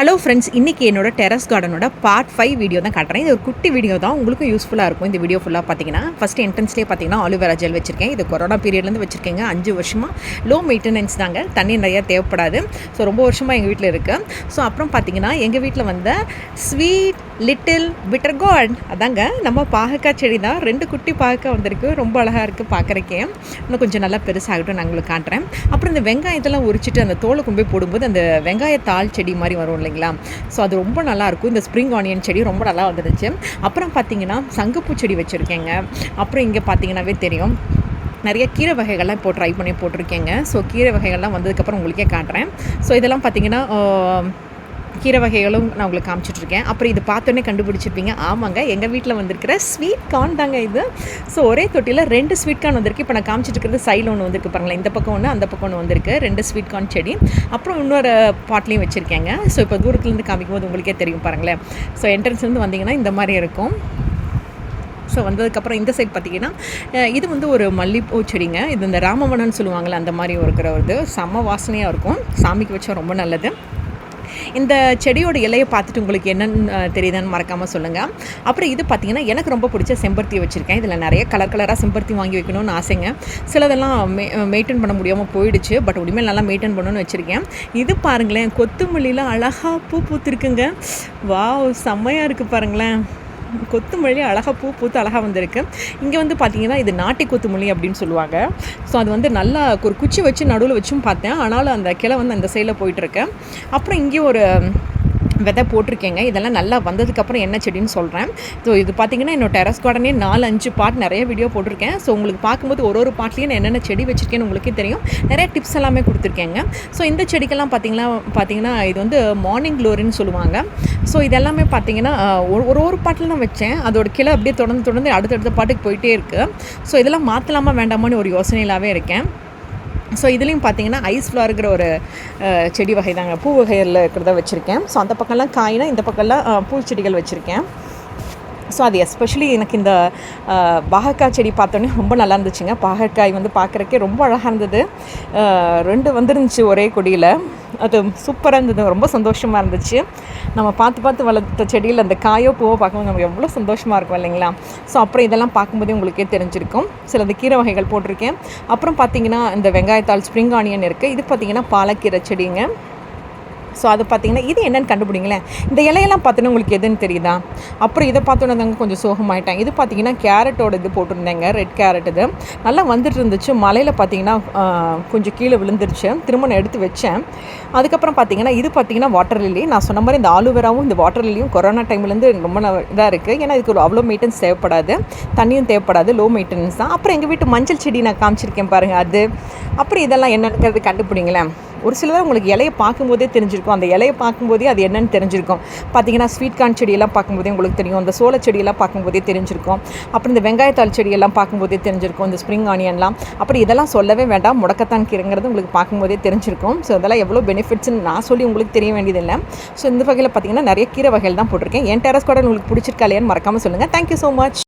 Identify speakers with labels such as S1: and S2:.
S1: Hello friends, இன்றைக்கி என்னோட terrace கார்டனோட part 5 video தான் காட்டுறேன். இது ஒரு குட்டி வீடியோ தான், உங்களுக்கும் யூஸ்ஃபுல்லாக இருக்கும். இந்த வீடியோ ஃபுல்லாக பார்த்தீங்கன்னா ஃபஸ்ட்டு என்ட்ரன்ஸ்லேயே பார்த்தீங்கன்னா ஆலிவேரா ஜெல் வச்சுருக்கேன். இது கொரோனா பீரியட்லேருந்து வச்சுருக்கேங்க. 5 வருஷமாக லோ மெயின்டெனன்ஸ் தாங்க, தண்ணி நிறையா தேவைப்படாது. ஸோ ரொம்ப வருஷமாக எங்கள் வீட்டில் இருக்குது. ஸோ அப்புறம் பார்த்தீங்கன்னா எங்கள் வீட்டில் வந்த ஸ்வீட் லிட்டில் பிட்டர் கார்ட் அதாங்க நம்ம பாகக்காய் செடி தான். 2 குட்டி பாகக்காய் வந்திருக்கு, ரொம்ப அழகாக இருக்குது பார்க்குறக்கே. இன்னும் கொஞ்சம் நல்லா பெருசாகட்டும், நான் உங்களுக்கு காட்டுறேன். அப்புறம் இந்த வெங்காயத்தெல்லாம் உரிச்சிட்டு அந்த தோலை கொண்டு போய் போடும்போது அந்த வெங்காய தாள் செடி மாதிரி வரும் இல்லைங்களா? ஸோ அது ரொம்ப நல்லாயிருக்கும். இந்த ஸ்ப்ரிங் ஆனியன் செடி ரொம்ப நல்லா வந்துருச்சு. அப்புறம் பார்த்தீங்கன்னா சங்குப்பூ செடி வச்சுருக்கேங்க. அப்புறம் இங்கே பார்த்தீங்கன்னாவே தெரியும், நிறைய கீரை வகைகள்லாம் இப்போ ட்ரை பண்ணி போட்டிருக்கேங்க. ஸோ கீரை வகைகள்லாம் வந்ததுக்கப்புறம் உங்களுக்கே காட்டுறேன். ஸோ இதெல்லாம் பார்த்தீங்கன்னா கீரை வகைகளும் நான் உங்களுக்கு காமிச்சிட்ருக்கேன். அப்புறம் இது பார்த்தோன்னே கண்டுபிடிச்சிருப்பீங்க, ஆமாங்க எங்கள் வீட்டில் வந்திருக்கிற ஸ்வீட் கார்ன் தாங்க இது. ஸோ ஒரே தொட்டியில் 2 ஸ்வீட் கார்ன் வந்திருக்கு. இப்போ நான் காமிச்சிட்ருக்கிறது சைடில் ஒன்று வந்திருக்கு பாருங்களேன், இந்த பக்கம் ஒன்று அந்த பக்கம் ஒன்று வந்திருக்கு. 2 ஸ்வீட் கார்ன் செடி. அப்புறம் இன்னொரு பாட்லேயும் வச்சுருக்கேங்க. ஸோ இப்போ தூரத்துலேருந்து காமிக்கும்போது உங்களுக்கே தெரியும் பாருங்களேன். ஸோ என்ட்ரன்ஸ்லேருந்து வந்தீங்கன்னா இந்த மாதிரி இருக்கும். ஸோ வந்ததுக்கப்புறம் இந்த சைட் பார்த்திங்கன்னா இது வந்து ஒரு மல்லிப்பூ செடிங்க. இது இந்த ராமவனம்னு சொல்லுவாங்கள்ல, அந்த மாதிரி இருக்கிற ஒரு செம்ம வாசனையாக இருக்கும். சாமிக்கு வச்சா ரொம்ப நல்லது. இந்த செடியோட இலையை பார்த்துட்டு உங்களுக்கு என்னென்னு தெரியுதான்னு மறக்காமல் சொல்லுங்கள். அப்புறம் இது பார்த்திங்கன்னா எனக்கு ரொம்ப பிடிச்ச செம்பருத்தி வச்சுருக்கேன். இதில் நிறைய கலர் கலராக செம்பருத்தி வாங்கி வைக்கணும்னு ஆசைங்க. சிலதெல்லாம் மெயின்டைன் பண்ண முடியாமல் போயிடுச்சு. பட் உண்மையில் நல்லா மெயின்டைன் பண்ணணும்னு வச்சுருக்கேன். இது பாருங்களேன், கொத்துமல்லியில் அழகாக பூ பூத்துருக்குங்க. வாவ், செம்மையாக இருக்குது பாருங்களேன். கொத்துமல்லி அழகாக பூ பூத்து அழகாக வந்திருக்கு. இங்கே வந்து பார்த்திங்கன்னா இது நாட்டி கொத்துமல்லி அப்படின்னு சொல்லுவாங்க. ஸோ அது வந்து நல்லா ஒரு குச்சி வச்சு நடுவில் வச்சும் பார்த்தேன். ஆனாலும் அந்த கிளை வந்து அந்த சைடில் போயிட்டுருக்கு. அப்புறம் இங்கேயும் ஒரு விதை போட்டிருக்கேங்க. இதெல்லாம் நல்லா வந்ததுக்கப்புறம் என்ன செடின்னு சொல்கிறேன். ஸோ இது பார்த்திங்கன்னா என்னோட டெரஸ் கார்டனே 4-5 பார்ட் நிறைய வீடியோ போட்டிருக்கேன். ஸோ உங்களுக்கு பார்க்கும்போது ஒரு பார்ட்லேயும் நான் என்னென்ன செடி வச்சுருக்கேன்னு உங்களுக்கே தெரியும். நிறைய டிப்ஸ் எல்லாமே கொடுத்துருக்கேங்க. ஸோ இந்த செடிக்கெல்லாம் பார்த்திங்கன்னா இது வந்து மார்னிங் க்ளோரின்னு சொல்லுவாங்க. ஸோ இதெல்லாமே பார்த்திங்கன்னா ஒரு பாட்டில் தான் வச்சேன். அதோட கிளை அப்படியே தொடர்ந்து அடுத்தடுத்த பாட்டுக்கு போயிட்டே இருக்குது. ஸோ இதெல்லாம் மாற்றலாமா வேண்டாமான்னு ஒரு யோசனையிலாகவே இருக்கேன். ஸோ இதுலேயும் பார்த்தீங்கன்னா ஐஸ் ஃப்ளவருங்கிற ஒரு செடி வகை தாங்க, பூ வகையில் இருக்கிறத வச்சுருக்கேன். ஸோ அந்த பக்கம்லாம் காய்னா, இந்த பக்கம்லாம் பூச்செடிகள் வச்சுருக்கேன். ஸோ அது எஸ்பெஷலி எனக்கு இந்த பாகக்காய் செடி பார்த்தோன்னே ரொம்ப நல்லா இருந்துச்சுங்க. பாகக்காய் வந்து பார்க்குறக்கே ரொம்ப அழகாக இருந்தது. 2 வந்துருந்துச்சு ஒரே கொடியில். அது சூப்பராக இருந்தது, ரொம்ப சந்தோஷமாக இருந்துச்சு. நம்ம பார்த்து வளர்த்த செடியில் அந்த காயோ பூவோ பார்க்கும்போது நமக்கு எவ்வளோ சந்தோஷமாக இருக்கும் இல்லைங்களா? ஸோ அப்புறம் இதெல்லாம் பார்க்கும்போதே உங்களுக்கே தெரிஞ்சிருக்கும். சிலது கீரை வகைகள் போட்டிருக்கேன். அப்புறம் பார்த்திங்கன்னா இந்த வெங்காயத்தாள் ஸ்ப்ரிங் ஆனியன் இருக்குது. இது பார்த்திங்கன்னா பாலக்கீரை செடிங்க. ஸோ அதை பார்த்திங்கன்னா இது என்னென்னு கண்டுபிடிங்களேன். இந்த இலையெல்லாம் பார்த்தோன்னா உங்களுக்கு எதுன்னு தெரியுதா? அப்புறம் இதை பார்த்தோன்னே தாங்க கொஞ்சம் சோகமாயிட்டேன். இது பார்த்திங்கன்னா கேரட்டோட இது போட்டிருந்தேங்க, ரெட் கேரட். இது நல்லா வந்துட்டு இருந்துச்சு. மலையில் பார்த்திங்கன்னா கொஞ்சம் கீழே விழுந்துருச்சு. திரும்ப நான் எடுத்து வச்சேன். அதுக்கப்புறம் பார்த்திங்கன்னா இது பார்த்திங்கன்னா வாட்டர் லில்லி. நான் சொன்ன மாதிரி இந்த ஆலுவேராவும் இந்த வாட்டர் லில்லியும் கொரோனா டைம்லேருந்து ரொம்ப இதாக இருக்குது. ஏன்னா இதுக்கு ஒரு அவ்வளோ மெயின்டெனன்ஸ் தேவைப்படாது, தண்ணியும் தேவைப்படாது, லோ மெயின்டெனன்ஸ் தான். அப்புறம் எங்கள் வீட்டு மஞ்சள் செடி நான் காமிச்சிருக்கேன் பாருங்கள், அது. அப்புறம் இதெல்லாம் என்னென்னு கண்டுபிடிங்களேன். ஒரு சிலர் உங்களுக்கு இலையை பார்க்கும்போதே தெரிஞ்சிருக்கும். அந்த இலையை பார்க்கும்போதே அது என்னென்னு தெரிஞ்சிருக்கும். பார்த்திங்கன்னா ஸ்வீட் கார்ன் செடியெல்லாம் பார்க்கும்போதே உங்களுக்கு தெரியும். அந்த சோள செடியெல்லாம் பார்க்கும்போதே தெரிஞ்சிருக்கும். அப்புறம் இந்த வெங்காயத்தாள் செடியெல்லாம் பார்க்கும்போதே தெரிஞ்சிருக்கும், இந்த ஸ்ப்ரிங் ஆனியன்லாம். அப்புறம் இதெல்லாம் சொல்லவே வேண்டாம், முடக்கத்தான் கீரைங்கிறது உங்களுக்கு பார்க்கும்போதே தெரிஞ்சிருக்கும். ஸோ இதெல்லாம் எவ்வளோ பெனிஃபிட்ஸ்ன்னு நான் சொல்லி உங்களுக்கு தெரிய வேண்டியதில்லை. ஸோ இந்த வகையில் பார்த்திங்கன்னா நிறைய கீரை வகைகள் தான் போட்டிருக்கேன். என் டெரஸ் கார்டன் உங்களுக்கு பிடிச்சிருக்கா இல்லையான்னு மறக்காமல் சொல்லுங்கள். Thank you so much.